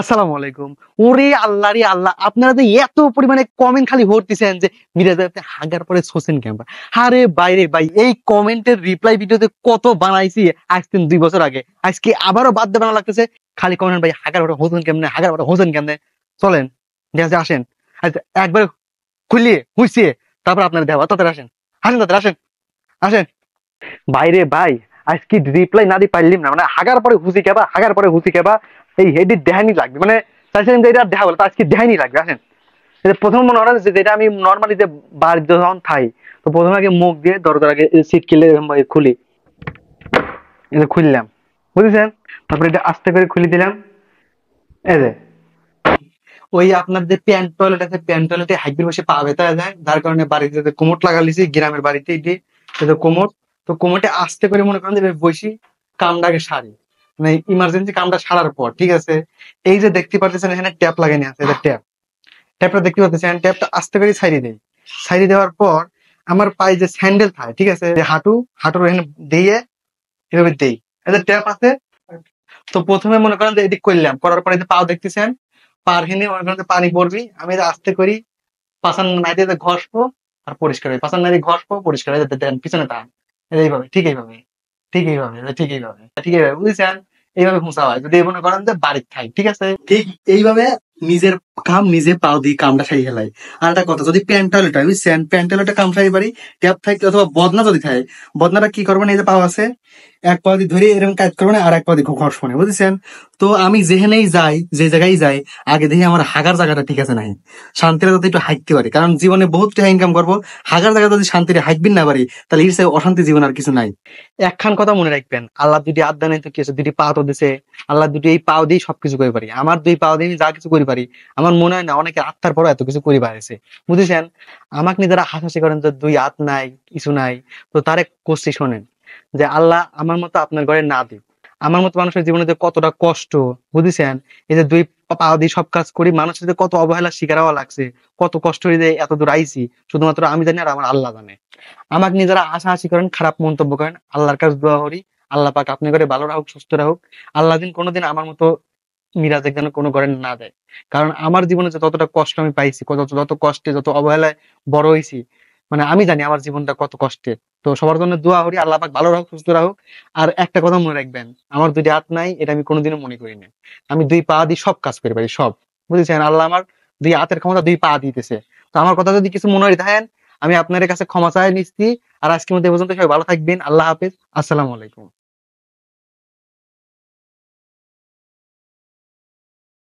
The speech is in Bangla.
আসসালামু আলাইকুম। ওরে আল্লাহ রে আল্লাহ, আপনারা যে এত পরিমাণে কমেন্ট খালি ভরতেছেন যে মিরাজ ভাই আপনি হাগার পরে ছোছেন কেন? আরে বাইরে ভাই, এই কমেন্টের রিপ্লাই ভিডিওতে কত বানাইছি আজ 2 বছর আগে, আজকে আবারও বাদ দিয়ে বানানো লাগতেছে। খালি কমেন্ট ভাই হাগার পরে হোসেন কেমনে, হাগার পরে হোসেন কেমনে। চলেন ঠিক আছে, আসেন। আচ্ছা, একবার খুলিয়ে হুইসিয়ে তারপর আপনারা দেওয়া তাড়াতাড়ি আসেন, আসেন তাড়াতাড়ি আসেন, আসেন। বাইরে ভাই, আজকে রিপ্লাই না দিয়ে পারলিম না, মানে হাগার পরে হুসি খেবা, হাগার পরে হুসি খেবা। এই হেডি দেহানি লাগবে, মানে চাইছিলাম যে এটা দেখা বলে, তো আজকে দেহানি লাগবে। আসেন। এই যে প্রথম মনে হয় যে যেটা আমি নর্মালি যে বাড়িতে যখন খাই, তো প্রথমে আগে মুখ দিয়ে দরজার আগে সিট কিলে এরকম ভাবে খুলি, এটা খুললাম, বুঝেছেন? তারপরে এটা আস্তে করে খুলে দিলাম। এই যে ওই আপনার যে প্যান্ট টয়লেট আছে, প্যান্ট টয়লেটে হাইব্রিড বসে পা ব্যথা যায়, যার কারণে বাড়িতে যে কোমট লাগালিছি, গ্রামের বাড়িতে এটি কোমট। তো কোমটে আস্তে করে মনে করেন যে বসি, কামটাকে সারি, মানে ইমার্জেন্সি কামটা সারার পর, ঠিক আছে। এই যে দেখতে পাচ্ছেন এখানে ট্যাপ লাগানো আছে, এটা ট্যাপ, ট্যাপটা দেখতে পাচ্ছেন, ট্যাপটা আস্তে করে ছাড়িয়ে দেই। ছাড়িয়ে দেওয়ার পর আমার পায়ে যে স্যান্ডেল থাকে, ঠিক আছে, যে হাঁটুর এখানে দিয়ে এভাবে দেই। এটা ট্যাপ আছে। তো প্রথমে মনে করেন যে এটি করলাম, করার পরে যে পাও দেখতেছেন, পার হেনে মনে করেন যে পানি পড়বি, আমি এটা আস্তে করি পাছান নাইতে ঘষবো আর পরিষ্কার হয়, পাছান নাইতে ঘষবো পরিষ্কার হয়ে যেতে দেন, পিছনে টান। এইভাবে, ঠিক এইভাবে, ঠিক এইভাবে, ঠিক এইভাবে, ঠিক এইভাবে, বুঝছেন? এইভাবে মুছা হয় যদি মনে করেন যে বাড়ির থাই, ঠিক আছে। ঠিক এইভাবে নিজের কাম নিজে পাও দিয়ে কামটা সারি হেলাই। আর একটা কথা, যদি প্যান্ট টয়লেট হয় বুঝছেন, প্যান্ট টয়লেটে কাম সারি পারি, ট্যাপ থাকে অথবা বদনা যদি থাকে, বদনাটা কি করবেন, এই যে পাও আছে, এক পা দিয়ে ধরে এরকম কাজ করবেন আর এক পা দিয়ে ঘষবো না, বুঝছেন? তো আমি যেখানেই যাই, যে জায়গায় যাই, আগে দেখি আমার হাগার জায়গাটা ঠিক আছে নাই, শান্তিরে যাতে একটু হাঁটতে পারি, কারণ জীবনে বহুত টাকা ইনকাম করবো, হাগার জায়গা যদি শান্তিরে হাঁটবেন না পারি, তাহলে এর চেয়ে অশান্তি জীবন আর কিছু নাই। একখান কথা মনে রাখবেন, আল্লাহ দুটি হাত দেয় নাই তো কি আছে, দুটি পা তো দিছে। আল্লাহ দুটি এই পাও দিয়ে সবকিছু করে পারি, আমার দুই পাও দিয়ে আমি যা কিছু করি পারি। আমার মনে হয় না অনেকে আত্মার পরও এত কিছু করি পারেছে, বুঝেছেন? আমাকে নিয়ে যারা হাসাহাসি করেন যে দুই হাত নাই, কিছু নাই, তো তারে কোশ্চি শোনেন যে আল্লাহ আমার মতো আপনার ঘরে না দিক। আমার মতো মানুষের জীবনে যে কতটা কষ্ট, বুঝেছেন? এই যে দুই পা দিয়ে সব কাজ করি, মানুষের যে কত অবহেলার শিকার হওয়া লাগছে, কত কষ্ট হয়ে যে এত দূর আইছি, শুধুমাত্র আমি জানি আর আমার আল্লাহ জানে। আমাকে নিয়ে যারা হাসাহাসি করেন, খারাপ মন্তব্য করেন, আল্লাহর কাছে দোয়া করি, আল্লাহ পাক আপনি করে ভালো রাখুক, সুস্থ রাখুক। আল্লাহ দিন কোনোদিন আমার মতো মিরাজের যেন কোনো ঘরে না দেয়। কারণ আমার জীবনে যে যতটা কষ্ট আমি পাইছি, যত কষ্টে, যত অবহেলায় বড় হয়েছি, মানে আমি জানি আমার জীবনটা কত কষ্টের। তো সবার জন্য দোয়া করি, আল্লাহ পাক ভালো রাখুক, সুস্থ রাখুক। আর একটা কথা মনে রাখবেন, আমার দুইটা হাত নাই এটা আমি কোনোদিনও মনে করি না। আমি দুই পা দিয়ে সব কাজ করে পারি, সব, বুঝেছেন? আল্লাহ আমার দুই হাতের ক্ষমতা, দুই পা দিতেছে। তো আমার কথা যদি কিছু মনে হয় থাকেন, আমি আপনার কাছে ক্ষমা চাই নিচ্ছি। আর আজকের মধ্যে এই পর্যন্ত, সবাই ভালো থাকবেন, আল্লাহ হাফেজ, আসসালামু আলাইকুম।